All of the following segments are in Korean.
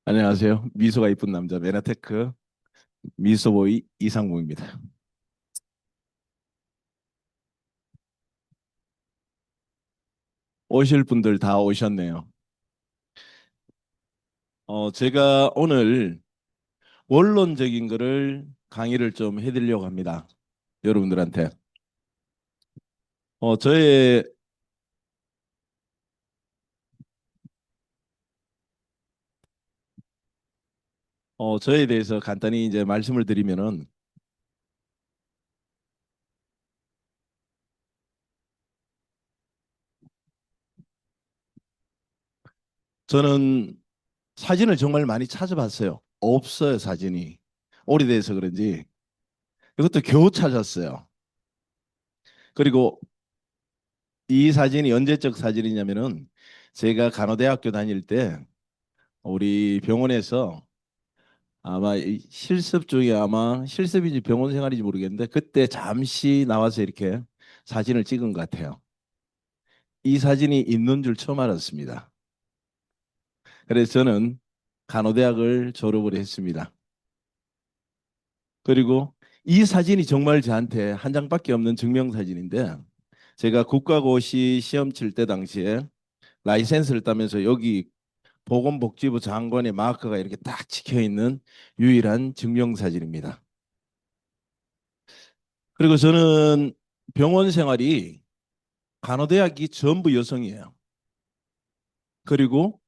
안녕하세요. 미소가 이쁜 남자 메나테크 미소보이 이상봉입니다. 오실 분들 다 오셨네요. 제가 오늘 원론적인 거를 강의를 좀 해드리려고 합니다. 여러분들한테. 어, 저의 저에 대해서 간단히 이제 말씀을 드리면은 저는 사진을 정말 많이 찾아봤어요. 없어요, 사진이. 오래돼서 그런지 이것도 겨우 찾았어요. 그리고 이 사진이 언제적 사진이냐면은 제가 간호대학교 다닐 때 우리 병원에서 아마 이 실습 중에 아마 실습인지 병원 생활인지 모르겠는데 그때 잠시 나와서 이렇게 사진을 찍은 것 같아요. 이 사진이 있는 줄 처음 알았습니다. 그래서 저는 간호대학을 졸업을 했습니다. 그리고 이 사진이 정말 저한테 한 장밖에 없는 증명사진인데 제가 국가고시 시험 칠 때 당시에 라이센스를 따면서 여기 보건복지부 장관의 마크가 이렇게 딱 찍혀 있는 유일한 증명사진입니다. 그리고 저는 병원 생활이 간호대학이 전부 여성이에요. 그리고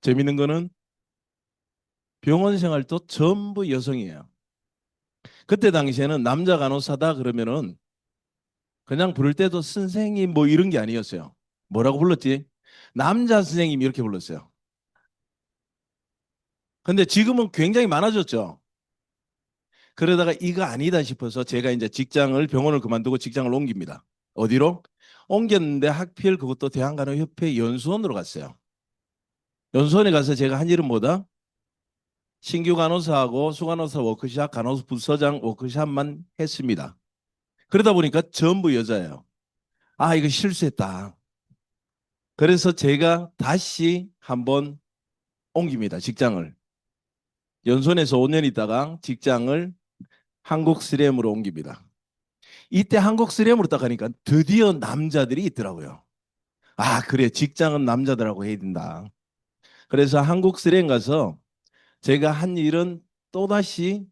재밌는 거는 병원 생활도 전부 여성이에요. 그때 당시에는 남자 간호사다 그러면은 그냥 부를 때도 선생님 뭐 이런 게 아니었어요. 뭐라고 불렀지? 남자 선생님 이렇게 불렀어요. 근데 지금은 굉장히 많아졌죠. 그러다가 이거 아니다 싶어서 제가 이제 직장을 병원을 그만두고 직장을 옮깁니다. 어디로? 옮겼는데 하필 그것도 대한간호협회 연수원으로 갔어요. 연수원에 가서 제가 한 일은 뭐다? 신규 간호사하고 수간호사 워크샵, 간호사 부서장 워크샵만 했습니다. 그러다 보니까 전부 여자예요. 아, 이거 실수했다. 그래서 제가 다시 한번 옮깁니다. 직장을. 연수원에서 5년 있다가 직장을 한국 스램으로 옮깁니다. 이때 한국 스램으로 딱 가니까 드디어 남자들이 있더라고요. 아, 그래. 직장은 남자들하고 해야 된다. 그래서 한국 스램 가서 제가 한 일은 또다시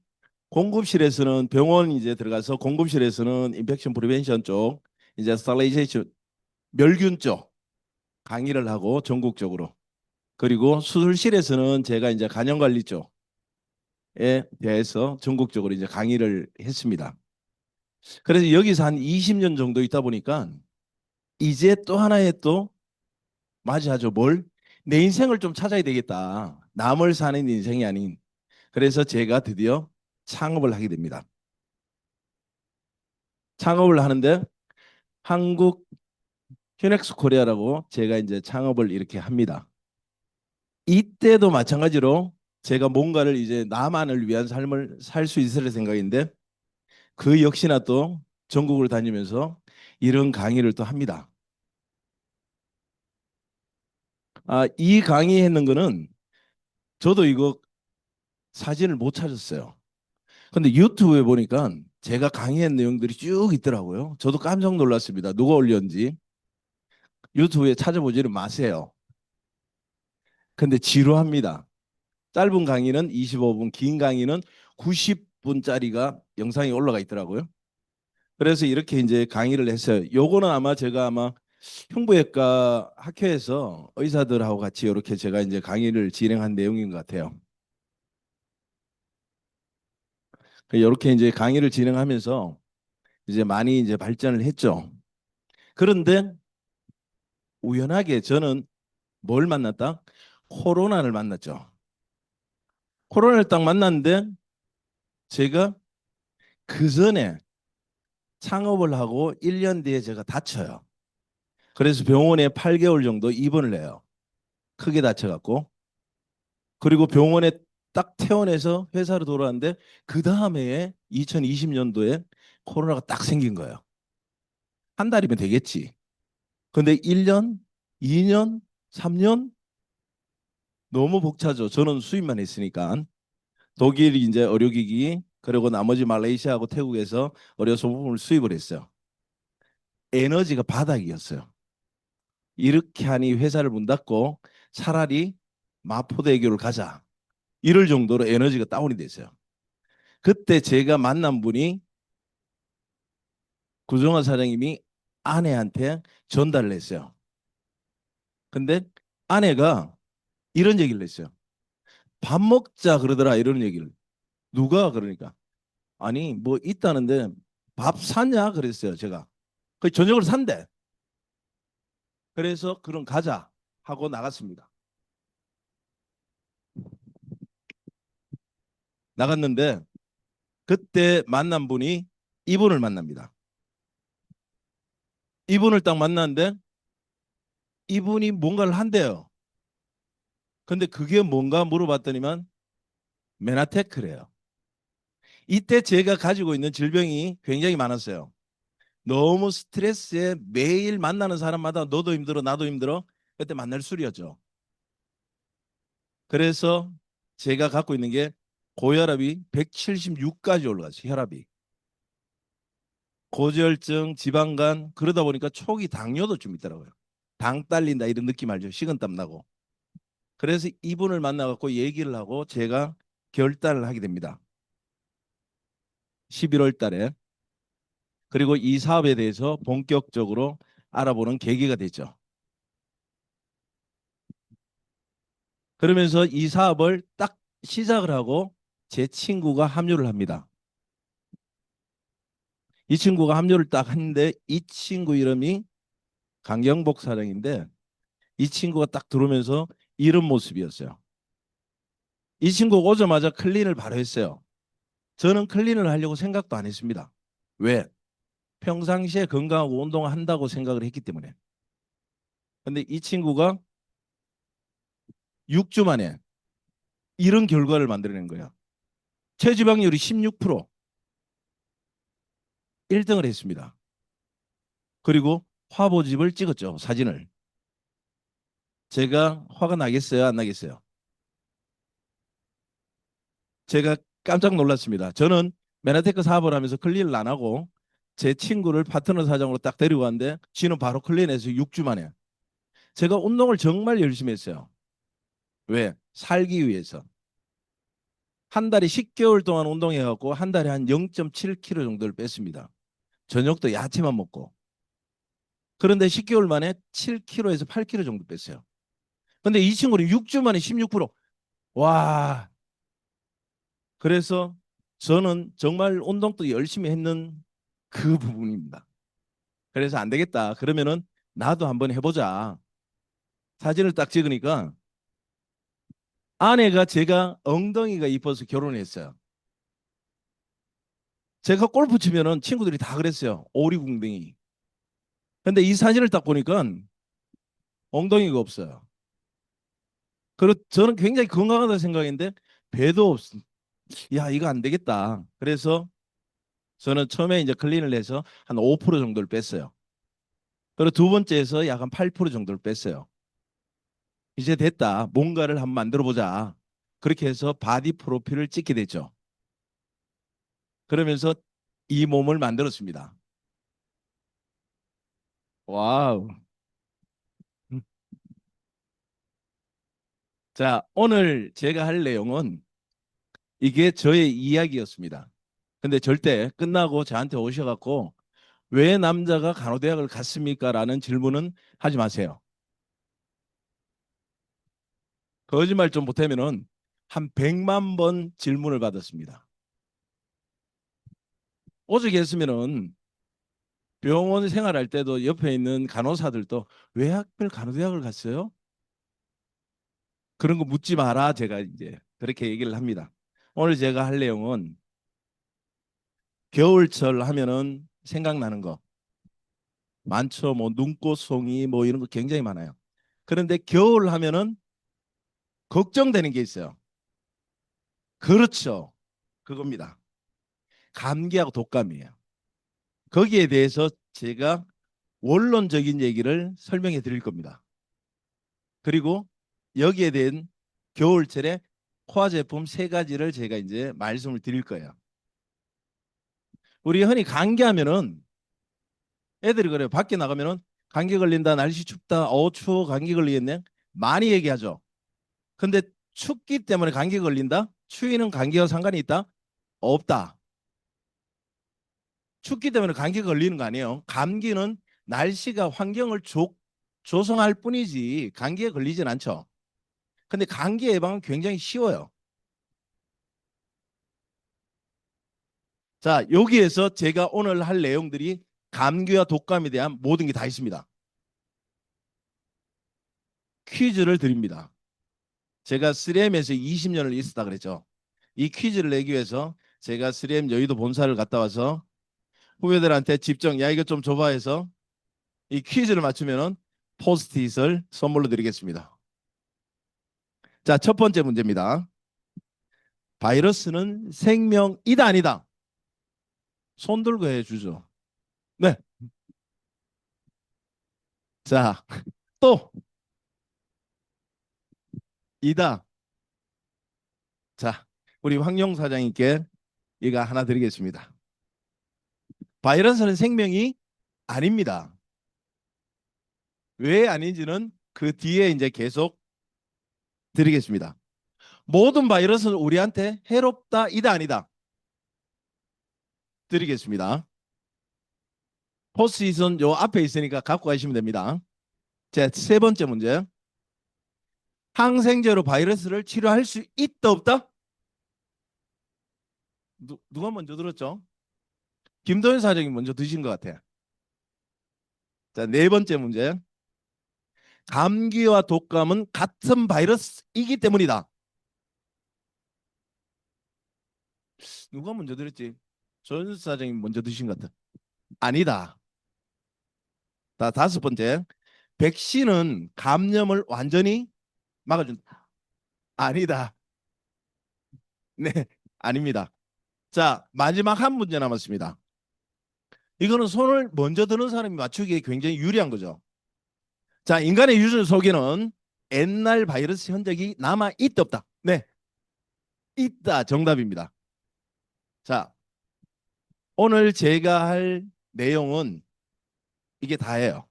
공급실에서는 병원 이제 들어가서 공급실에서는 인펙션 프리벤션 쪽 이제 스터라이제이션 멸균 쪽 강의를 하고 전국적으로 그리고 수술실에서는 제가 이제 간염관리 쪽에 대해서 전국적으로 이제 강의를 했습니다. 그래서 여기서 한 20년 정도 있다 보니까 이제 또 하나의 또 맞이하죠. 뭘? 내 인생을 좀 찾아야 되겠다. 남을 사는 인생이 아닌. 그래서 제가 드디어 창업을 하게 됩니다. 창업을 하는데 한국 휴넥스 코리아라고 제가 이제 창업을 이렇게 합니다. 이때도 마찬가지로 제가 뭔가를 이제 나만을 위한 삶을 살 수 있을 생각인데 그 역시나 또 전국을 다니면서 이런 강의를 또 합니다. 아, 이 강의했는 거는 저도 이거 사진을 못 찾았어요. 근데 유튜브에 보니까 제가 강의한 내용들이 쭉 있더라고요. 저도 깜짝 놀랐습니다. 누가 올렸는지. 유튜브에 찾아보지는 마세요. 근데 지루합니다. 짧은 강의는 25분, 긴 강의는 90분짜리가 영상이 올라가 있더라고요. 그래서 이렇게 이제 강의를 했어요. 요거는 아마 제가 아마 흉부외과 학회에서 의사들하고 같이 이렇게 제가 이제 강의를 진행한 내용인 것 같아요. 이렇게 이제 강의를 진행하면서 이제 많이 이제 발전을 했죠. 그런데 우연하게 저는 뭘 만났다? 코로나를 만났죠. 코로나를 딱 만났는데 제가 그 전에 창업을 하고 1년 뒤에 제가 다쳐요. 그래서 병원에 8개월 정도 입원을 해요. 크게 다쳐갖고. 그리고 병원에 딱 퇴원해서 회사로 돌아왔는데 그 다음에 2020년도에 코로나가 딱 생긴 거예요. 한 달이면 되겠지. 근데 1년, 2년, 3년 너무 벅차죠. 저는 수입만 했으니까. 독일이 이제 의료기기, 그리고 나머지 말레이시아하고 태국에서 의료 소모품을 수입을 했어요. 에너지가 바닥이었어요. 이렇게 하니 회사를 문 닫고 차라리 마포대교를 가자. 이럴 정도로 에너지가 다운이 됐어요. 그때 제가 만난 분이 구정화 사장님이 아내한테 전달을 했어요. 근데 아내가 이런 얘기를 했어요. 밥 먹자 그러더라 이런 얘기를. 누가 그러니까. 아니 뭐 있다는데 밥 사냐 그랬어요 제가. 그 저녁을 산대. 그래서 그럼 가자 하고 나갔습니다. 나갔는데 그때 만난 분이 이분을 만납니다. 이분을 딱 만났는데 이분이 뭔가를 한대요. 근데 그게 뭔가 물어봤더니만 메나테크래요. 이때 제가 가지고 있는 질병이 굉장히 많았어요. 너무 스트레스에 매일 만나는 사람마다 너도 힘들어 나도 힘들어 그때 만날 술이었죠. 그래서 제가 갖고 있는 게 고혈압이 176까지 올라갔어요. 혈압이. 고지혈증, 지방간 그러다 보니까 초기 당뇨도 좀 있더라고요. 당 딸린다 이런 느낌 알죠? 식은땀 나고. 그래서 이분을 만나갖고 얘기를 하고 제가 결단을 하게 됩니다. 11월 달에. 그리고 이 사업에 대해서 본격적으로 알아보는 계기가 됐죠. 그러면서 이 사업을 딱 시작을 하고 제 친구가 합류를 합니다. 이 친구가 합류를 딱 했는데 이 친구 이름이 강경복 사장인데 이 친구가 딱 들어오면서 이런 모습이었어요. 이 친구 오자마자 클린을 바로 했어요. 저는 클린을 하려고 생각도 안 했습니다. 왜? 평상시에 건강하고 운동을 한다고 생각을 했기 때문에. 근데 이 친구가 6주 만에 이런 결과를 만들어낸 거예요. 체지방률이 16%, 1등을 했습니다. 그리고 화보집을 찍었죠, 사진을. 제가 화가 나겠어요, 안 나겠어요? 제가 깜짝 놀랐습니다. 저는 메나테크 사업을 하면서 클린을 안 하고 제 친구를 파트너 사장으로 딱 데리고 왔는데 지는 바로 클린해서 6주 만에. 제가 운동을 정말 열심히 했어요. 왜? 살기 위해서. 한 달에 10개월 동안 운동해갖고 한 달에 한 0.7kg 정도를 뺐습니다. 저녁도 야채만 먹고. 그런데 10개월 만에 7kg에서 8kg 정도 뺐어요. 근데 이 친구는 6주 만에 16%. 와. 그래서 저는 정말 운동도 열심히 했는 그 부분입니다. 그래서 안 되겠다. 그러면은 나도 한번 해보자. 사진을 딱 찍으니까 아내가 제가 엉덩이가 이뻐서 결혼했어요. 제가 골프 치면은 친구들이 다 그랬어요. 오리궁뎅이. 근데 이 사진을 딱 보니까 엉덩이가 없어요. 그리고 저는 굉장히 건강하다 생각했는데 배도 없어. 야, 이거 안 되겠다. 그래서 저는 처음에 이제 클린을 해서 한 5% 정도를 뺐어요. 그리고 두 번째에서 약 한 8% 정도를 뺐어요. 이제 됐다. 뭔가를 한번 만들어 보자. 그렇게 해서 바디 프로필을 찍게 됐죠. 그러면서 이 몸을 만들었습니다. 와우. 자, 오늘 제가 할 내용은 이게 저의 이야기였습니다. 근데 절대 끝나고 저한테 오셔갖고 왜 남자가 간호대학을 갔습니까? 라는 질문은 하지 마세요. 거짓말 좀 못하면은 한 100만 번 질문을 받았습니다. 오죽 했으면은 병원 생활할 때도 옆에 있는 간호사들도 왜 하필 간호대학을 갔어요? 그런 거 묻지 마라. 제가 이제 그렇게 얘기를 합니다. 오늘 제가 할 내용은 겨울철 하면은 생각나는 거 많죠. 뭐 눈꽃송이 뭐 이런 거 굉장히 많아요. 그런데 겨울 하면은 걱정되는 게 있어요. 그렇죠. 그겁니다. 감기하고 독감이에요. 거기에 대해서 제가 원론적인 얘기를 설명해 드릴 겁니다. 그리고 여기에 대한 겨울철에 코아 제품 세 가지를 제가 이제 말씀을 드릴 거예요. 우리 흔히 감기하면은 애들이 그래요. 밖에 나가면은 감기 걸린다, 날씨 춥다, 추워, 감기 걸리겠네. 많이 얘기하죠. 근데 춥기 때문에 감기 걸린다? 추위는 감기와 상관이 있다? 없다. 춥기 때문에 감기 걸리는 거 아니에요. 감기는 날씨가 환경을 조성할 뿐이지 감기에 걸리진 않죠. 근데 감기 예방은 굉장히 쉬워요. 자, 여기에서 제가 오늘 할 내용들이 감기와 독감에 대한 모든 게 다 있습니다. 퀴즈를 드립니다. 제가 3M에서 20년을 있었다 그랬죠. 이 퀴즈를 내기 위해서 제가 3M 여의도 본사를 갔다 와서 후배들한테 집중, 야, 이거 좀 줘봐 해서 이 퀴즈를 맞추면은 포스트잇을 선물로 드리겠습니다. 자, 첫 번째 문제입니다. 바이러스는 생명이다 아니다? 손 들고 해주죠. 네. 자, 또 이다. 자, 우리 황용 사장님께 이거 하나 드리겠습니다. 바이러스는 생명이 아닙니다. 왜 아닌지는 그 뒤에 이제 계속 드리겠습니다. 모든 바이러스는 우리한테 해롭다, 이다, 아니다? 드리겠습니다. 포스트잇은 요 앞에 있으니까 갖고 가시면 됩니다. 제 세 번째 문제. 항생제로 바이러스를 치료할 수 있다, 없다? 누가 먼저 들었죠? 김도현 사장이 먼저 드신 것 같아요. 자, 네 번째 문제. 감기와 독감은 같은 바이러스이기 때문이다. 누가 먼저 들었지? 조현수 사장이 먼저 드신 것 같아. 아니다. 자, 다섯 번째. 백신은 감염을 완전히 막아준다. 아니다. 네, 아닙니다. 자, 마지막 한 문제 남았습니다. 이거는 손을 먼저 드는 사람이 맞추기에 굉장히 유리한 거죠. 자, 인간의 유전 속에는 옛날 바이러스 흔적이 남아 있다 없다? 네, 있다. 정답입니다. 자, 오늘 제가 할 내용은 이게 다예요.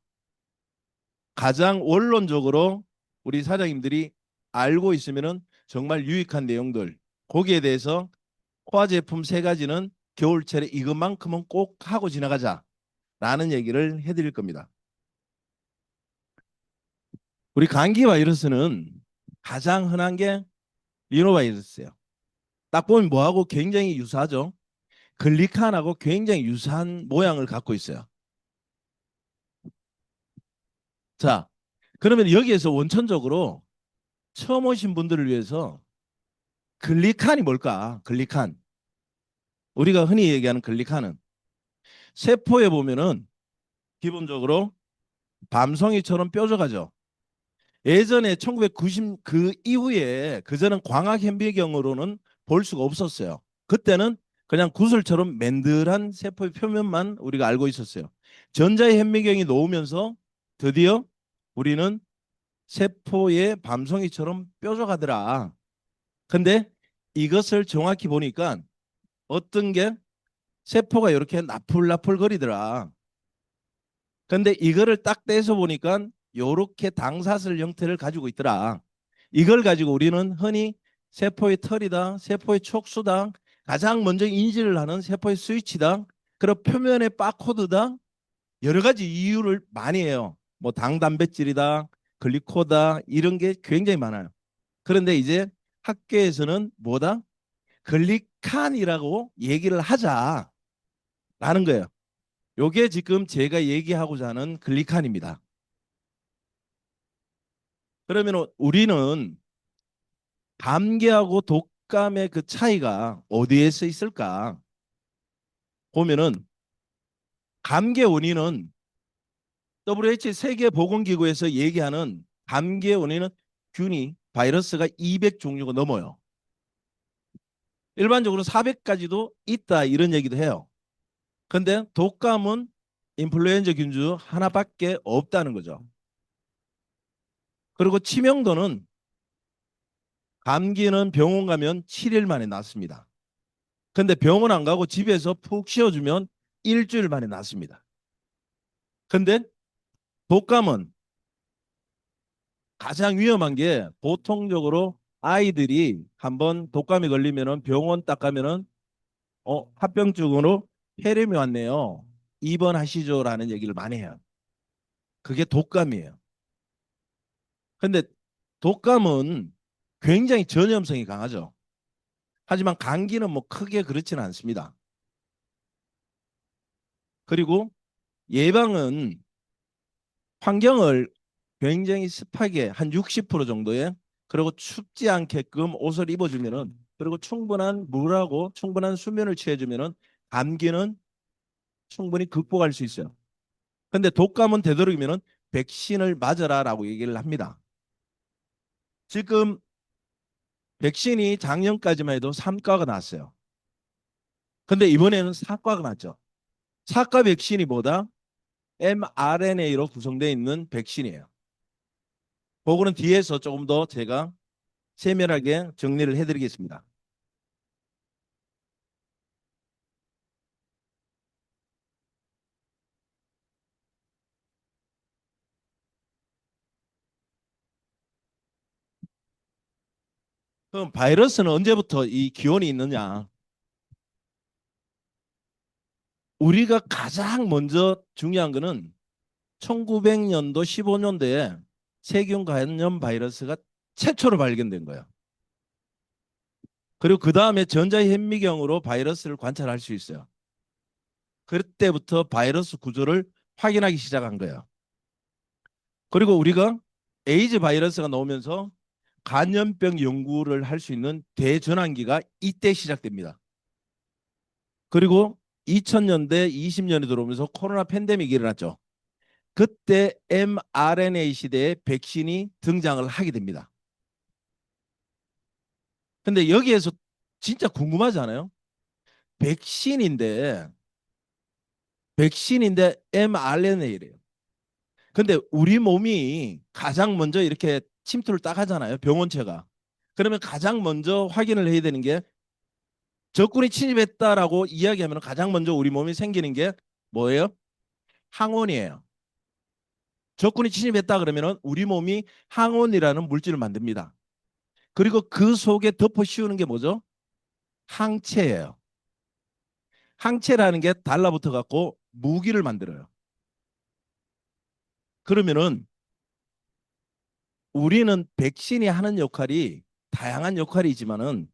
가장 원론적으로 우리 사장님들이 알고 있으면은 정말 유익한 내용들, 거기에 대해서 코아 제품 세 가지는 겨울철에 이것만큼은 꼭 하고 지나가자라는 얘기를 해드릴 겁니다. 우리 감기 바이러스는 가장 흔한 게 리노바이러스예요. 딱 보면 뭐하고 굉장히 유사하죠. 글리칸하고 굉장히 유사한 모양을 갖고 있어요. 자, 그러면 여기에서 원천적으로 처음 오신 분들을 위해서 글리칸이 뭘까? 글리칸. 우리가 흔히 얘기하는 글리칸은 세포에 보면은 기본적으로 밤송이처럼 뾰족하죠. 예전에 1990 그 이후에 그전은 광학 현미경으로는 볼 수가 없었어요. 그때는 그냥 구슬처럼 맨들한 세포의 표면만 우리가 알고 있었어요. 전자의 현미경이 놓으면서 드디어 우리는 세포의 밤송이처럼 뾰족하더라. 근데 이것을 정확히 보니까 어떤 게 세포가 이렇게 나풀나풀 거리더라. 근데 이거를 딱 떼서 보니까 요렇게 당사슬 형태를 가지고 있더라. 이걸 가지고 우리는 흔히 세포의 털이다, 세포의 촉수다, 가장 먼저 인지를 하는 세포의 스위치다, 그리고 표면의 바코드다, 여러 가지 이유를 많이 해요. 뭐 당단백질이다, 글리코다, 이런 게 굉장히 많아요. 그런데 이제 학교에서는 뭐다? 글리칸이라고 얘기를 하자라는 거예요. 요게 지금 제가 얘기하고자 하는 글리칸입니다. 그러면 우리는 감기하고 독감의 그 차이가 어디에서 있을까? 보면은 감기의 원인은 WHO 세계보건기구에서 얘기하는 감기의 원인은 균이 바이러스가 200종류가 넘어요. 일반적으로 400까지도 있다 이런 얘기도 해요. 근데 독감은 인플루엔자 균주 하나밖에 없다는 거죠. 그리고 치명도는 감기는 병원 가면 7일 만에 낫습니다. 근데 병원 안 가고 집에서 푹 쉬어주면 일주일 만에 낫습니다. 근데 독감은 가장 위험한 게 보통적으로 아이들이 한번 독감에 걸리면은 병원 딱 가면은 합병증으로 폐렴이 왔네요. 입원하시죠라는 얘기를 많이 해요. 그게 독감이에요. 근데 독감은 굉장히 전염성이 강하죠. 하지만 감기는 뭐 크게 그렇지는 않습니다. 그리고 예방은 환경을 굉장히 습하게 한 60% 정도에 그리고 춥지 않게끔 옷을 입어주면은 그리고 충분한 물하고 충분한 수면을 취해주면은 감기는 충분히 극복할 수 있어요. 근데 독감은 되도록이면은 백신을 맞으라라고 얘기를 합니다. 지금 백신이 작년까지만 해도 3과가 나왔어요. 근데 이번에는 4과가 났죠. 4과 백신이 뭐다? mRNA로 구성되어 있는 백신이에요. 그거는 뒤에서 조금 더 제가 세밀하게 정리를 해드리겠습니다. 그럼 바이러스는 언제부터 이 기원이 있느냐? 우리가 가장 먼저 중요한 거는 1900년도 15년도에 세균 감염 바이러스가 최초로 발견된 거예요. 그리고 그 다음에 전자현미경으로 바이러스를 관찰할 수 있어요. 그때부터 바이러스 구조를 확인하기 시작한 거예요. 그리고 우리가 에이즈 바이러스가 나오면서 간염병 연구를 할 수 있는 대전환기가 이때 시작됩니다. 그리고 2000년대 20년이 들어오면서 코로나 팬데믹이 일어났죠. 그때 mRNA 시대에 백신이 등장을 하게 됩니다. 근데 여기에서 진짜 궁금하지 않아요? 백신인데 백신인데 mRNA래요. 근데 우리 몸이 가장 먼저 이렇게 침투를 딱 하잖아요. 병원체가. 그러면 가장 먼저 확인을 해야 되는 게 적군이 침입했다라고 이야기하면 가장 먼저 우리 몸이 생기는 게 뭐예요? 항원이에요. 적군이 침입했다 그러면 우리 몸이 항원이라는 물질을 만듭니다. 그리고 그 속에 덮어 씌우는 게 뭐죠? 항체예요. 항체라는 게 달라붙어 갖고 무기를 만들어요. 그러면은 우리는 백신이 하는 역할이 다양한 역할이지만은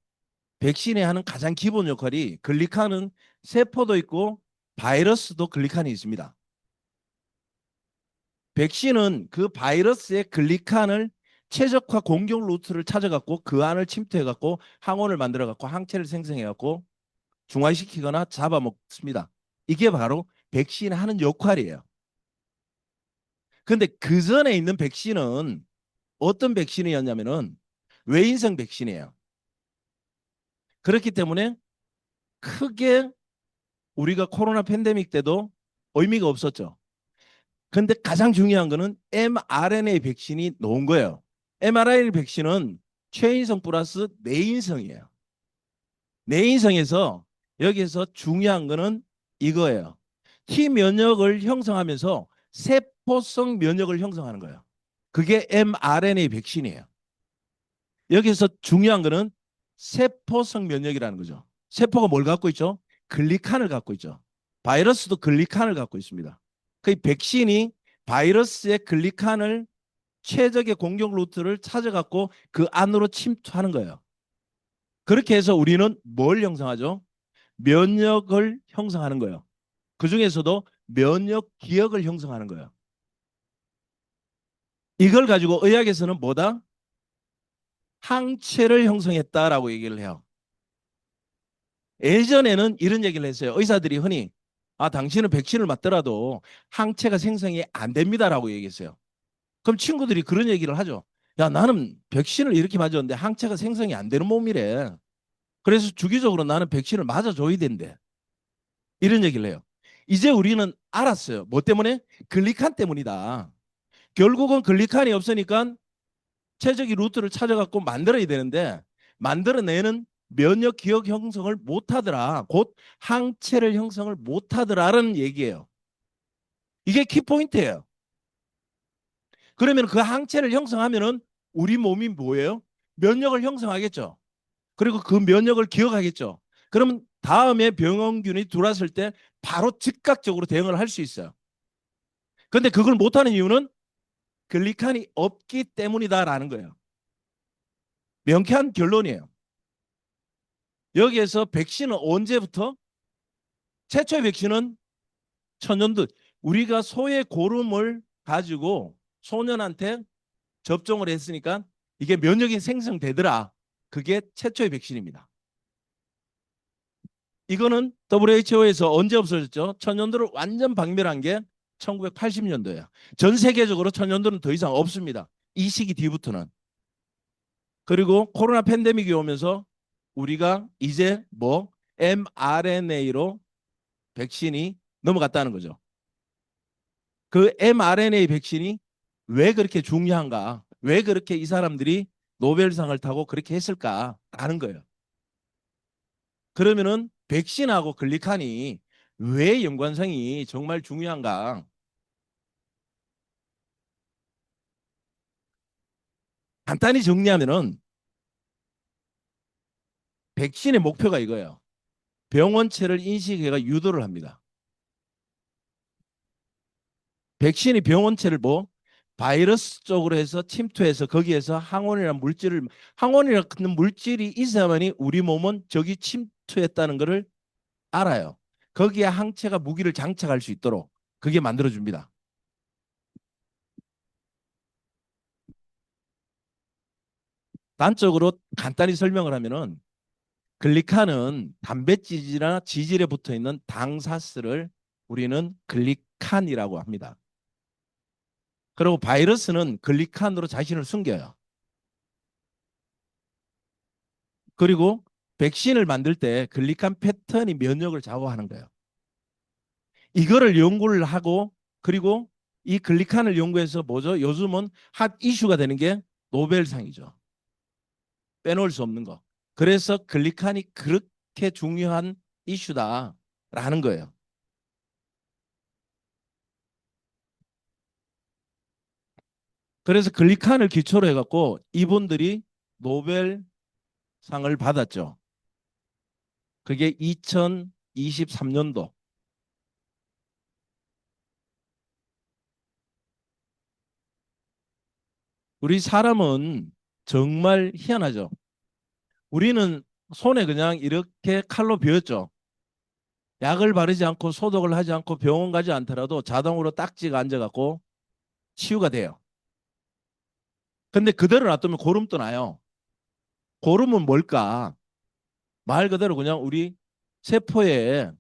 백신이 하는 가장 기본 역할이 글리칸은 세포도 있고 바이러스도 글리칸이 있습니다. 백신은 그 바이러스의 글리칸을 최적화 공격 루트를 찾아갖고 그 안을 침투해갖고 항원을 만들어갖고 항체를 생성해갖고 중화시키거나 잡아먹습니다. 이게 바로 백신이 하는 역할이에요. 근데 그 전에 있는 백신은 어떤 백신이었냐면은 외인성 백신이에요. 그렇기 때문에 크게 우리가 코로나 팬데믹 때도 의미가 없었죠. 근데 가장 중요한 거는 mRNA 백신이 나온 거예요. mRNA 백신은 최인성 플러스 내인성이에요. 내인성에서 여기에서 중요한 거는 이거예요. T 면역을 형성하면서 세포성 면역을 형성하는 거예요. 그게 mRNA 백신이에요. 여기서 중요한 거는 세포성 면역이라는 거죠. 세포가 뭘 갖고 있죠? 글리칸을 갖고 있죠. 바이러스도 글리칸을 갖고 있습니다. 그 백신이 바이러스의 글리칸을 최적의 공격 루트를 찾아갖고 그 안으로 침투하는 거예요. 그렇게 해서 우리는 뭘 형성하죠? 면역을 형성하는 거예요. 그 중에서도 면역 기억을 형성하는 거예요. 이걸 가지고 의학에서는 뭐다? 항체를 형성했다라고 얘기를 해요. 예전에는 이런 얘기를 했어요. 의사들이 흔히 당신은 백신을 맞더라도 항체가 생성이 안 됩니다라고 얘기했어요. 그럼 친구들이 그런 얘기를 하죠. 야, 나는 백신을 이렇게 맞았는데 항체가 생성이 안 되는 몸이래. 그래서 주기적으로 나는 백신을 맞아줘야 된대. 이런 얘기를 해요. 이제 우리는 알았어요. 뭐 때문에? 글리칸 때문이다. 결국은 글리칸이 없으니까 최적의 루트를 찾아갖고 만들어야 되는데 만들어내는 면역 기억 형성을 못하더라. 곧 항체를 형성을 못하더라라는 얘기예요. 이게 키포인트예요. 그러면 그 항체를 형성하면은 우리 몸이 뭐예요? 면역을 형성하겠죠. 그리고 그 면역을 기억하겠죠. 그러면 다음에 병원균이 들어왔을 때 바로 즉각적으로 대응을 할 수 있어요. 근데 그걸 못하는 이유는 글리칸이 없기 때문이다라는 거예요. 명쾌한 결론이에요. 여기에서 백신은 언제부터? 최초의 백신은 천연두. 우리가 소의 고름을 가지고 소년한테 접종을 했으니까 이게 면역이 생성되더라. 그게 최초의 백신입니다. 이거는 WHO에서 언제 없어졌죠? 천연두를 완전 박멸한 게 1980년도예요. 전 세계적으로 천연두는 더 이상 없습니다. 이 시기 뒤부터는. 그리고 코로나 팬데믹이 오면서 우리가 이제 뭐 mRNA로 백신이 넘어갔다는 거죠. 그 mRNA 백신이 왜 그렇게 중요한가? 왜 그렇게 이 사람들이 노벨상을 타고 그렇게 했을까라는 거예요. 그러면은 백신하고 글리칸이 왜 연관성이 정말 중요한가? 간단히 정리하면은 백신의 목표가 이거예요. 병원체를 인식해가 유도를 합니다. 백신이 병원체를 뭐 바이러스 쪽으로 해서 침투해서 거기에서 항원이라는 물질이 있어야만이 우리 몸은 저기 침투했다는 것을 알아요. 거기에 항체가 무기를 장착할 수 있도록 그게 만들어줍니다. 단적으로 간단히 설명을 하면은 글리칸은 단백질이나 지질에 붙어 있는 당사스를 우리는 글리칸이라고 합니다. 그리고 바이러스는 글리칸으로 자신을 숨겨요. 그리고 백신을 만들 때 글리칸 패턴이 면역을 좌우하는 거예요. 이거를 연구를 하고 그리고 이 글리칸을 연구해서 뭐죠? 요즘은 핫 이슈가 되는 게 노벨상이죠. 빼놓을 수 없는 거. 그래서 글리칸이 그렇게 중요한 이슈다라는 거예요. 그래서 글리칸을 기초로 해갖고 이분들이 노벨상을 받았죠. 그게 2023년도. 우리 사람은 정말 희한하죠. 우리는 손에 그냥 이렇게 칼로 베었죠. 약을 바르지 않고 소독을 하지 않고 병원 가지 않더라도 자동으로 딱지가 앉아갖고 치유가 돼요. 근데 그대로 놔두면 고름도 나요. 고름은 뭘까? 말 그대로 그냥 우리 세포의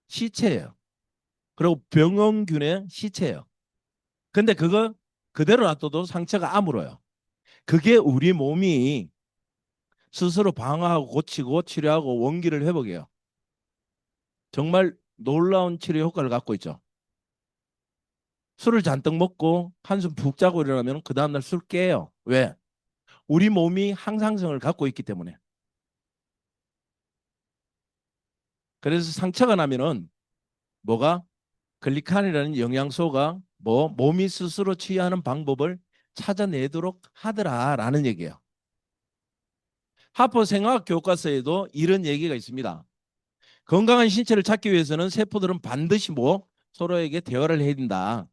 시체예요. 그리고 병원균의 시체예요. 근데 그거 그대로 놔둬도 상처가 아물어요. 그게 우리 몸이 스스로 방어하고 고치고 치료하고 원기를 회복해요. 정말 놀라운 치료 효과를 갖고 있죠. 술을 잔뜩 먹고 한숨 푹 자고 일어나면 그 다음날 술 깨요. 왜? 우리 몸이 항상성을 갖고 있기 때문에. 그래서 상처가 나면은 뭐가 글리칸이라는 영양소가 뭐 몸이 스스로 치유하는 방법을 찾아내도록 하더라라는 얘기예요. 하버 생화학 교과서에도 이런 얘기가 있습니다. 건강한 신체를 찾기 위해서는 세포들은 반드시 뭐 서로에게 대화를 해야 된다.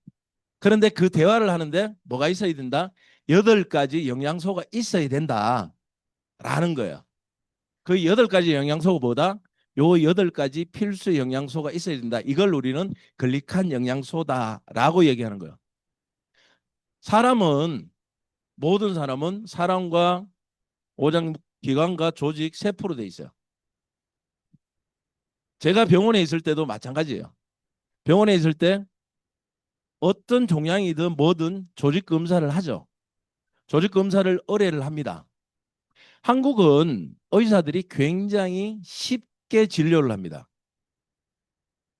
그런데 그 대화를 하는데 뭐가 있어야 된다? 8가지 영양소가 있어야 된다라는 거예요. 그 8가지 영양소가 뭐다? 요 8가지 필수 영양소가 있어야 된다. 이걸 우리는 글리칸 영양소다라고 얘기하는 거예요. 사람은 모든 사람은 사람과 오장 기관과 조직 세포로 돼 있어요. 제가 병원에 있을 때도 마찬가지예요. 병원에 있을 때 어떤 종양이든 뭐든 조직 검사를 하죠. 조직 검사를 의뢰를 합니다. 한국은 의사들이 굉장히 쉽게 진료를 합니다.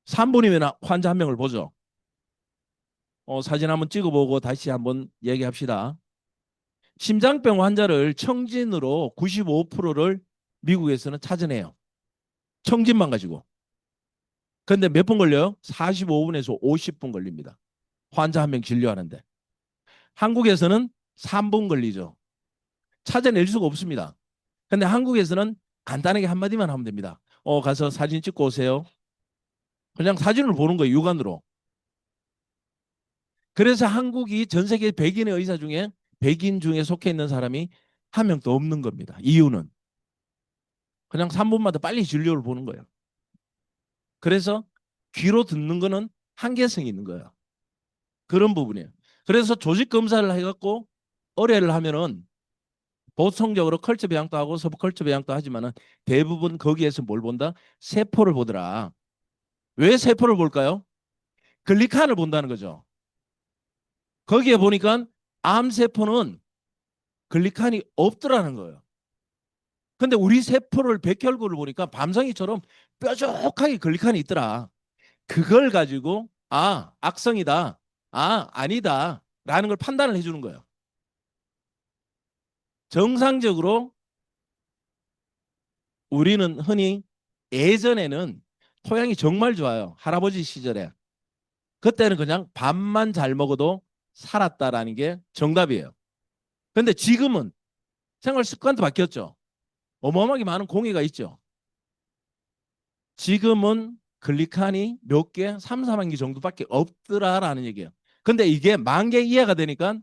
3분이면 환자 한 명을 보죠. 사진 한번 찍어보고 다시 한번 얘기합시다. 심장병 환자를 청진으로 95%를 미국에서는 찾아내요. 청진만 가지고. 근데 몇 분 걸려요? 45분에서 50분 걸립니다. 환자 한 명 진료하는데. 한국에서는 3분 걸리죠. 찾아낼 수가 없습니다. 근데 한국에서는 간단하게 한마디만 하면 됩니다. 가서 사진 찍고 오세요. 그냥 사진을 보는 거예요, 육안으로. 그래서 한국이 전 세계 100인의 의사 중에 100인 중에 속해 있는 사람이 한 명도 없는 겁니다. 이유는 그냥 3분마다 빨리 진료를 보는 거예요. 그래서 귀로 듣는 거는 한계성이 있는 거예요. 그런 부분이에요. 그래서 조직 검사를 해갖고 의뢰를 하면은 보통적으로 컬처 배양도 하고 서부 컬처 배양도 하지만은 대부분 거기에서 뭘 본다? 세포를 보더라. 왜 세포를 볼까요? 글리칸을 본다는 거죠. 거기에 보니까 암세포는 글리칸이 없더라는 거예요. 근데 우리 세포를 백혈구를 보니까 밤송이처럼 뾰족하게 글리칸이 있더라. 그걸 가지고 악성이다. 아니다. 라는 걸 판단을 해주는 거예요. 정상적으로 우리는 흔히 예전에는 토양이 정말 좋아요. 할아버지 시절에. 그때는 그냥 밥만 잘 먹어도 살았다라는 게 정답이에요. 근데 지금은 생활 습관도 바뀌었죠. 어마어마하게 많은 공해가 있죠. 지금은 글리칸이 몇 개, 3, 4만 개 정도밖에 없더라라는 얘기예요. 근데 이게 10,000개 이하가 되니까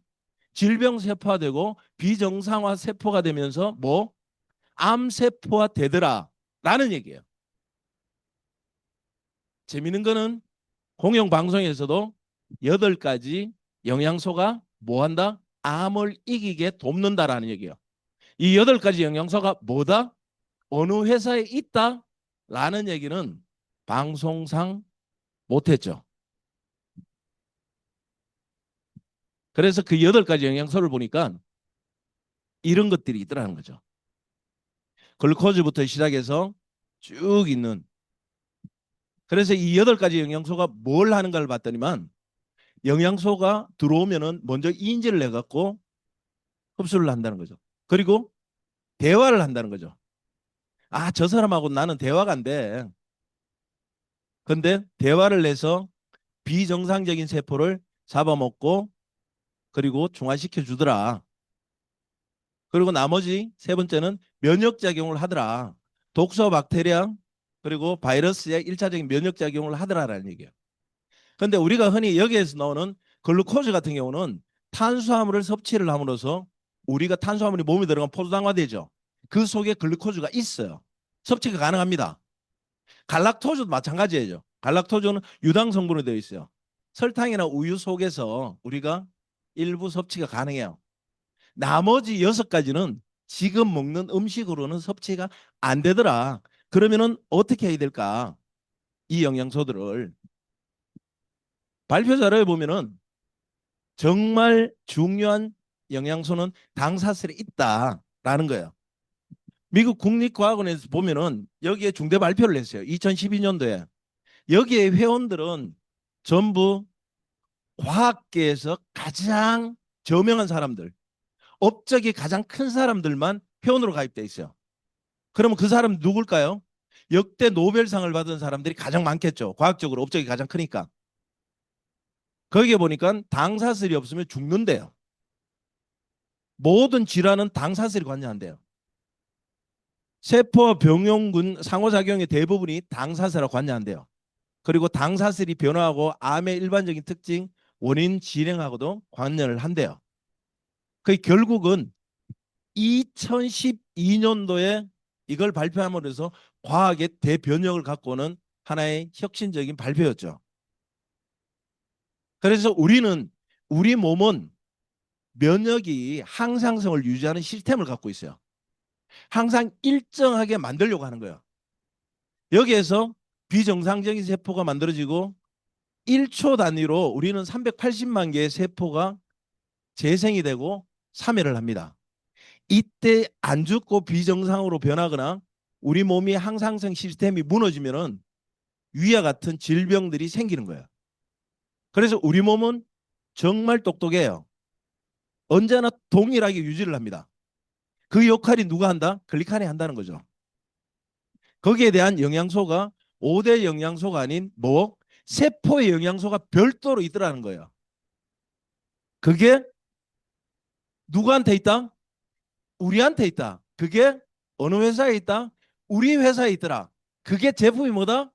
질병 세포화되고 비정상화 세포가 되면서 암세포화 되더라라는 얘기예요. 재밌는 거는 공영방송에서도 8가지 영양소가 뭐한다? 암을 이기게 돕는다라는 얘기예요. 이 8가지 영양소가 뭐다? 어느 회사에 있다? 라는 얘기는 방송상 못했죠. 그래서 그 8가지 영양소를 보니까 이런 것들이 있더라는 거죠. 글루코즈부터 시작해서 쭉 있는. 그래서 이 8가지 영양소가 뭘 하는가를 봤더니만 영양소가 들어오면은 먼저 인지를 해갖고 흡수를 한다는 거죠. 그리고 대화를 한다는 거죠. 저 사람하고 나는 대화가 안 돼. 근데 대화를 해서 비정상적인 세포를 잡아먹고 그리고 중화시켜 주더라. 그리고 나머지 세 번째는 면역작용을 하더라. 독소 박테리아 그리고 바이러스의 1차적인 면역작용을 하더라라는 얘기예요. 근데 우리가 흔히 여기에서 나오는 글루코즈 같은 경우는 탄수화물을 섭취를 함으로써 우리가 탄수화물이 몸에 들어가면 포도당화되죠. 그 속에 글루코즈가 있어요. 섭취가 가능합니다. 갈락토즈도 마찬가지예요. 갈락토즈는 유당 성분으로 되어 있어요. 설탕이나 우유 속에서 우리가 일부 섭취가 가능해요. 나머지 6가지는 지금 먹는 음식으로는 섭취가 안 되더라. 그러면은 어떻게 해야 될까? 이 영양소들을 발표 자료에 보면은 정말 중요한 영양소는 당사슬에 있다라는 거예요. 미국 국립과학원에서 보면은 여기에 중대 발표를 했어요. 2012년도에. 여기에 회원들은 전부 과학계에서 가장 저명한 사람들, 업적이 가장 큰 사람들만 회원으로 가입돼 있어요. 그러면 그 사람 누굴까요? 역대 노벨상을 받은 사람들이 가장 많겠죠. 과학적으로 업적이 가장 크니까. 거기에 보니까 당사슬이 없으면 죽는데요. 모든 질환은 당사슬이 관여한대요. 세포와 병용군 상호작용의 대부분이 당사슬과 관여한대요. 그리고 당사슬이 변화하고 암의 일반적인 특징, 원인 진행하고도 관여를 한대요. 그 결국은 2012년도에 이걸 발표함으로써 과학의 대변혁을 갖고 오는 하나의 혁신적인 발표였죠. 그래서 우리 몸은 면역이 항상성을 유지하는 시스템을 갖고 있어요. 항상 일정하게 만들려고 하는 거예요. 여기에서 비정상적인 세포가 만들어지고 1초 단위로 우리는 380만 개의 세포가 재생이 되고 사멸을 합니다. 이때 안 죽고 비정상으로 변하거나 우리 몸이 항상성 시스템이 무너지면은 위와 같은 질병들이 생기는 거예요. 그래서 우리 몸은 정말 똑똑해요. 언제나 동일하게 유지를 합니다. 그 역할이 누가 한다? 글리칸이 한다는 거죠. 거기에 대한 영양소가 5대 영양소가 아닌 뭐 세포의 영양소가 별도로 있더라는 거예요. 그게 누구한테 있다? 우리한테 있다. 그게 어느 회사에 있다? 우리 회사에 있더라. 그게 제품이 뭐다?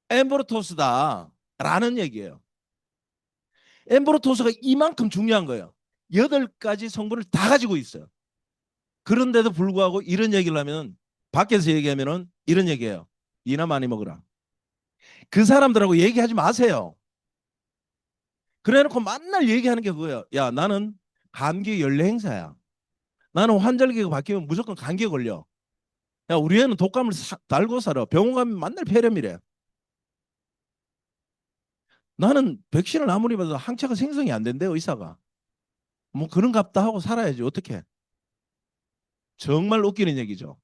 엠브로토스다. 라는 얘기예요. 엠브로토스가 이만큼 중요한 거예요. 8가지 성분을 다 가지고 있어요. 그런데도 불구하고 이런 얘기를 하면 밖에서 얘기하면 이런 얘기예요. 이나 많이 먹으라. 그 사람들하고 얘기하지 마세요. 그래놓고 맨날 얘기하는 게 그거예요. 야, 나는 감기 연례 행사야. 나는 환절기가 바뀌면 무조건 감기에 걸려. 야, 우리 애는 독감을 달고 살아. 병원 가면 맨날 폐렴이래. 나는 백신을 아무리 봐도 항체가 생성이 안 된대, 의사가. 뭐 그런갑다 하고 살아야지. 어떻게? 정말 웃기는 얘기죠.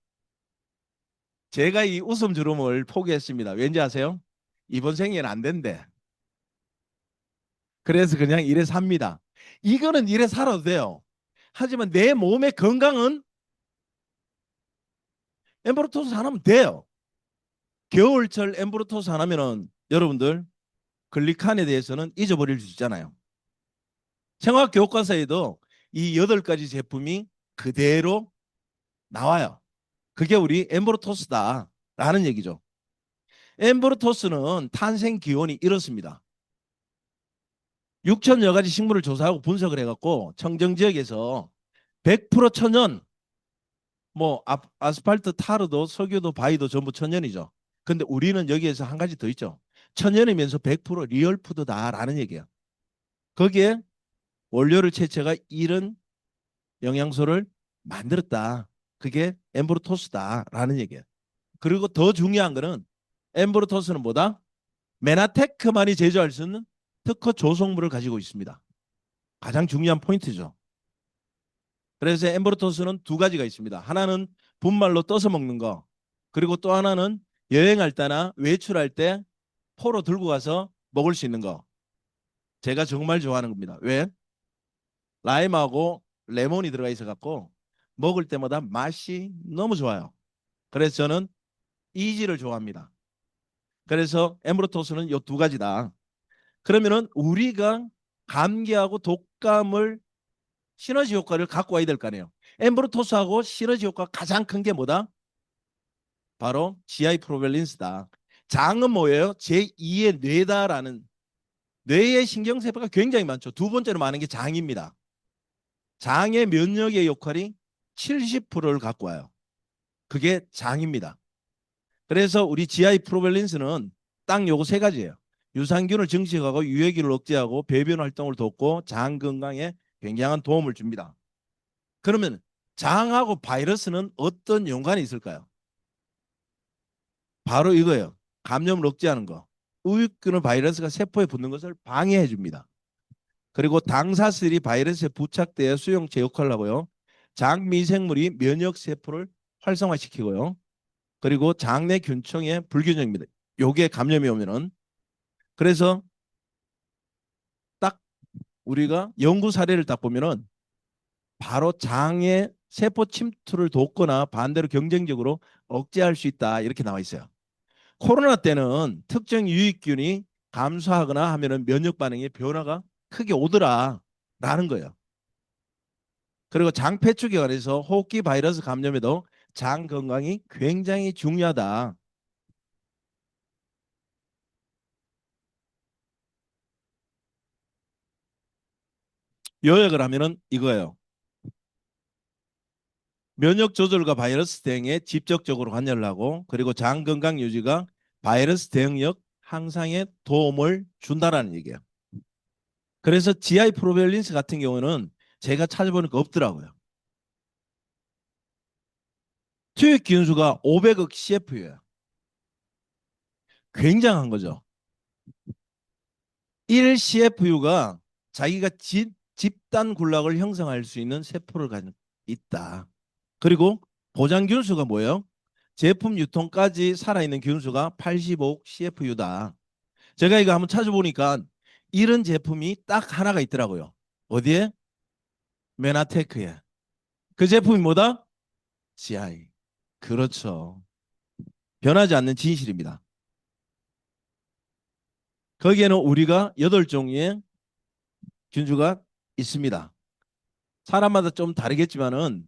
제가 이 웃음 주름을 포기했습니다. 왠지 아세요? 이번 생에는 안 된대. 그래서 그냥 이래 삽니다. 이거는 이래 살아도 돼요. 하지만 내 몸의 건강은 엠브로토스 하나면 돼요. 겨울철 엠브로토스 하나면은 여러분들 글리칸에 대해서는 잊어버릴 수 있잖아요. 생화학 교과서에도 이 8가지 제품이 그대로 나와요. 그게 우리 엠브로토스다라는 얘기죠. 엠브로토스는 탄생 기원이 이렇습니다. 6천여 가지 식물을 조사하고 분석을 해갖고 청정 지역에서 100% 천연, 뭐 아스팔트, 타르도, 석유도, 바위도 전부 천연이죠. 근데 우리는 여기에서 한 가지 더 있죠. 천연이면서 100% 리얼푸드다라는 얘기예요. 거기에 원료를 채취가 이런 영양소를 만들었다. 그게 엠브로토스다라는 얘기예요. 그리고 더 중요한 거는 엠브로토스는 뭐다? 메나테크만이 제조할 수 있는 특허 조성물을 가지고 있습니다. 가장 중요한 포인트죠. 그래서 엠브로토스는 2가지가 있습니다. 하나는 분말로 떠서 먹는 거. 그리고 또 하나는 여행할 때나 외출할 때 포로 들고 가서 먹을 수 있는 거. 제가 정말 좋아하는 겁니다. 왜? 라임하고 레몬이 들어가 있어 갖고 먹을 때마다 맛이 너무 좋아요. 그래서 저는 이지를 좋아합니다. 그래서 엠브로토스는 이 2가지다. 그러면은 우리가 감기하고 독감을 시너지 효과를 갖고 와야 될 거 아니에요. 엠브로토스하고 시너지 효과 가장 큰 게 뭐다? 바로 GI 프로밸린스다. 장은 뭐예요? 제2의 뇌다라는, 뇌의 신경세포가 굉장히 많죠. 2번째로 많은 게 장입니다. 장의 면역의 역할이 70%를 갖고 와요. 그게 장입니다. 그래서 우리 GI 프로밸린스는 딱 요거 3가지예요. 유산균을 증식하고 유해균을 억제하고 배변 활동을 돕고 장 건강에 굉장한 도움을 줍니다. 그러면 장하고 바이러스는 어떤 연관이 있을까요? 바로 이거예요. 감염을 억제하는 거. 우유균은 바이러스가 세포에 붙는 것을 방해해 줍니다. 그리고 당사슬이 바이러스에 부착되어 수용체 역할을 하고요. 장 미생물이 면역 세포를 활성화시키고요. 그리고 장내 균층의 불균형입니다. 요게 감염이 오면은. 그래서 딱 우리가 연구 사례를 딱 보면은 바로 장의 세포 침투를 돕거나 반대로 경쟁적으로 억제할 수 있다 이렇게 나와 있어요. 코로나 때는 특정 유익균이 감소하거나 하면은 면역 반응의 변화가 크게 오더라라는 거예요. 그리고 장폐축에 관해서 호흡기 바이러스 감염에도 장 건강이 굉장히 중요하다. 요약을 하면은 이거예요. 면역 조절과 바이러스 대응에 직접적으로 관여를 하고, 그리고 장 건강 유지가 바이러스 대응력 향상에 도움을 준다라는 얘기예요. 그래서 GI 프로밸린스 같은 경우는 제가 찾아보니까 없더라고요. 투입 기준수가 500억 CFU예요. 굉장한 거죠. 1 CFU가 자기가 집단 군락을 형성할 수 있는 세포를 가지고 있다. 그리고 보장 균수가 뭐예요? 제품 유통까지 살아있는 균수가 85 CFU다. 제가 이거 한번 찾아보니까 이런 제품이 딱 하나가 있더라고요. 어디에? 메나테크에. 그 제품이 뭐다? GI. 그렇죠. 변하지 않는 진실입니다. 거기에는 우리가 8종의 균주가 있습니다. 사람마다 좀 다르겠지만은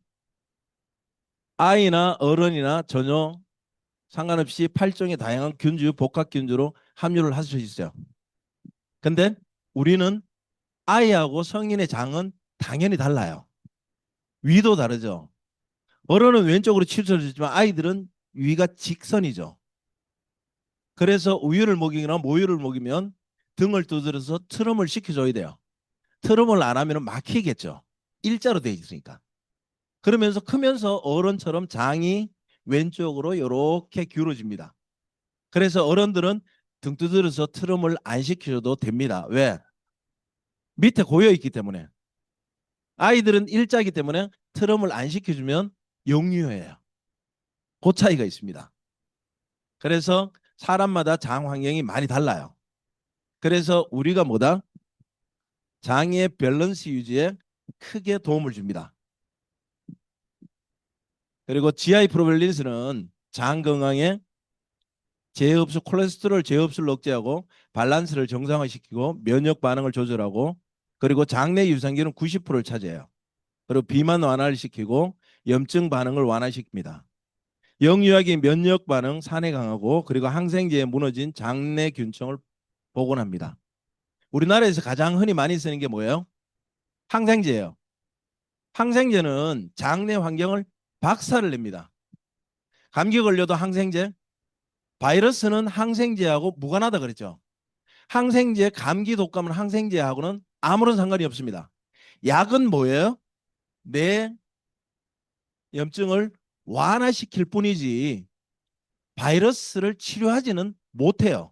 아이나 어른이나 전혀 상관없이 8종의 다양한 균주, 복합균주로 함유를 할 수 있어요. 근데 우리는 아이하고 성인의 장은 당연히 달라요. 위도 다르죠. 어른은 왼쪽으로 치우쳐지지만 아이들은 위가 직선이죠. 그래서 우유를 먹이거나 모유를 먹이면 등을 두드려서 트럼을 시켜줘야 돼요. 트럼을 안 하면 막히겠죠. 일자로 돼 있으니까. 그러면서 크면서 어른처럼 장이 왼쪽으로 이렇게 기울어집니다. 그래서 어른들은 등 두드려서 트럼을 안 시켜줘도 됩니다. 왜? 밑에 고여 있기 때문에. 아이들은 일자이기 때문에 트럼을 안 시켜주면 역류해요. 그 차이가 있습니다. 그래서 사람마다 장 환경이 많이 달라요. 그래서 우리가 뭐다? 장의 밸런스 유지에 크게 도움을 줍니다. 그리고 GI 프로밸런스는 장 건강에 제흡수 콜레스테롤 제흡수를 억제하고 밸런스를 정상화시키고 면역 반응을 조절하고 그리고 장내 유산균은 90%를 차지해요. 그리고 비만 완화를 시키고 염증 반응을 완화시킵니다. 영유아기 면역 반응 산에 강하고 그리고 항생제에 무너진 장내 균층을 복원합니다. 우리나라에서 가장 흔히 많이 쓰는 게 뭐예요? 항생제예요. 항생제는 장내 환경을 박살을 냅니다. 감기 걸려도 항생제, 바이러스는 항생제하고 무관하다 그랬죠. 항생제, 감기 독감은 항생제하고는 아무런 상관이 없습니다. 약은 뭐예요? 내 염증을 완화시킬 뿐이지 바이러스를 치료하지는 못해요.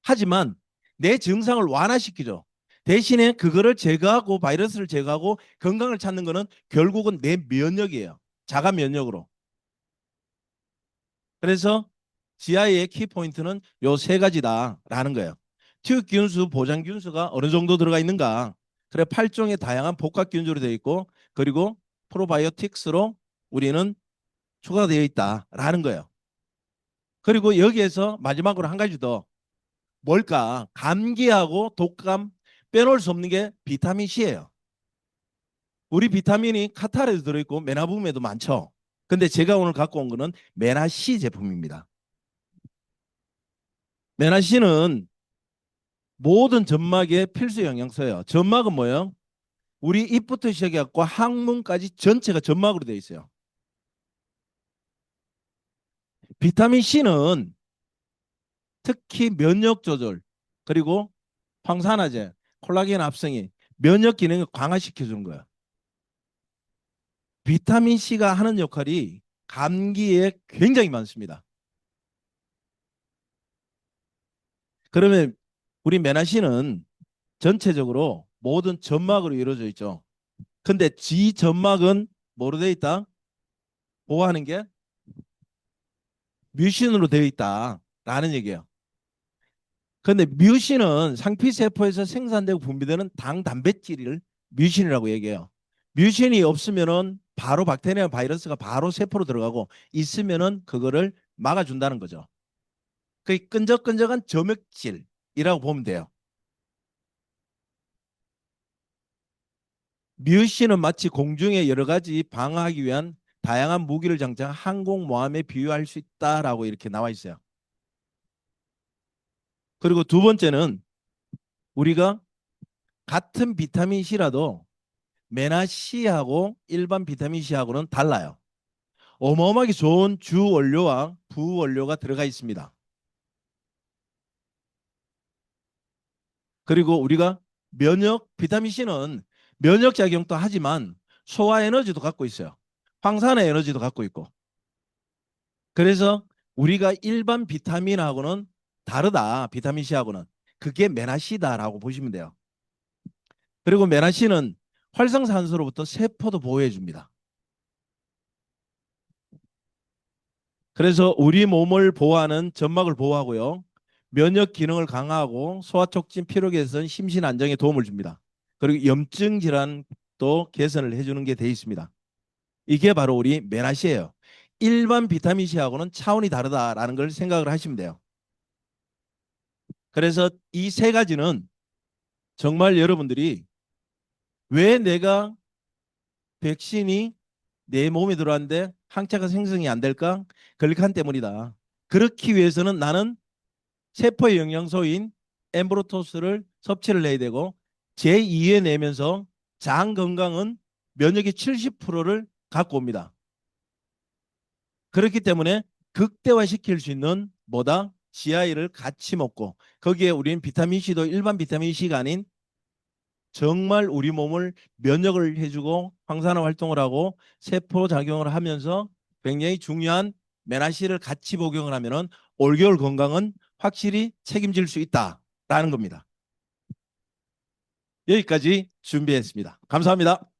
하지만 내 증상을 완화시키죠. 대신에 그거를 제거하고 바이러스를 제거하고 건강을 찾는 거는 결국은 내 면역이에요. 자가 면역으로. 그래서 GI의 키포인트는 요 세 가지다라는 거예요. 특균수, 보장균수가 어느 정도 들어가 있는가. 그래 8종의 다양한 복합균주로 되어 있고 그리고 프로바이오틱스로 우리는 추가되어 있다라는 거예요. 그리고 여기에서 마지막으로 한 가지 더 뭘까? 감기하고 독감 빼놓을 수 없는 게 비타민 C예요. 우리 비타민이 카타르에도 들어있고 메나붑에도 많죠. 근데 제가 오늘 갖고 온 거는 메나 C 제품입니다. 메나 C는 모든 점막의 필수 영양소예요. 점막은 뭐예요? 우리 입부터 시작해갖고 항문까지 전체가 점막으로 되어 있어요. 비타민 C는 특히 면역 조절 그리고 황산화제, 콜라겐 합성이 면역 기능을 강화시켜 주는 거예요. 비타민 C가 하는 역할이 감기에 굉장히 많습니다. 그러면 우리 메나 C는 전체적으로 모든 점막으로 이루어져 있죠. 근데 G 점막은 뭐로 되어 있다? 보호하는 게 뮤신으로 되어 있다라는 얘기예요. 근데 뮤신은 상피세포에서 생산되고 분비되는 당 단백질을 뮤신이라고 얘기해요. 뮤신이 없으면은 바로 박테리아 바이러스가 바로 세포로 들어가고 있으면은 그거를 막아준다는 거죠. 그 끈적끈적한 점액질이라고 보면 돼요. 뮤신은 마치 공중에 여러 가지 방어하기 위한 다양한 무기를 장착한 항공모함에 비유할 수 있다라고 이렇게 나와 있어요. 그리고 두 번째는 우리가 같은 비타민 C라도 메나 C하고 일반 비타민 C하고는 달라요. 어마어마하게 좋은 주 원료와 부 원료가 들어가 있습니다. 그리고 우리가 비타민 C는 면역 작용도 하지만 소화 에너지도 갖고 있어요. 황산화 에너지도 갖고 있고. 그래서 우리가 일반 비타민하고는 다르다. 비타민 C하고는. 그게 메나 C다라고 보시면 돼요. 그리고 메나 C는 활성산소로부터 세포도 보호해 줍니다. 그래서 우리 몸을 보호하는 점막을 보호하고요. 면역 기능을 강화하고 소화 촉진, 피로 개선, 심신 안정에 도움을 줍니다. 그리고 염증 질환 또 개선을 해주는 게 돼 있습니다. 이게 바로 우리 메나시예요. 일반 비타민 C하고는 차원이 다르다라는 걸 생각을 하시면 돼요. 그래서 이 세 가지는 정말 여러분들이 왜 내가 백신이 내 몸에 들어왔는데 항체가 생성이 안 될까? 글리칸 때문이다. 그렇기 위해서는 나는 세포의 영양소인 엠브로토스를 섭취를 해야 되고 제2에 내면서 장 건강은 면역의 70%를 갖고 옵니다. 그렇기 때문에 극대화시킬 수 있는 뭐다? GI를 같이 먹고 거기에 우리는 비타민C도 일반 비타민C가 아닌 정말 우리 몸을 면역을 해주고 항산화 활동을 하고 세포 작용을 하면서 굉장히 중요한 메나시를 같이 복용을 하면은 올겨울 건강은 확실히 책임질 수 있다라는 겁니다. 여기까지 준비했습니다. 감사합니다.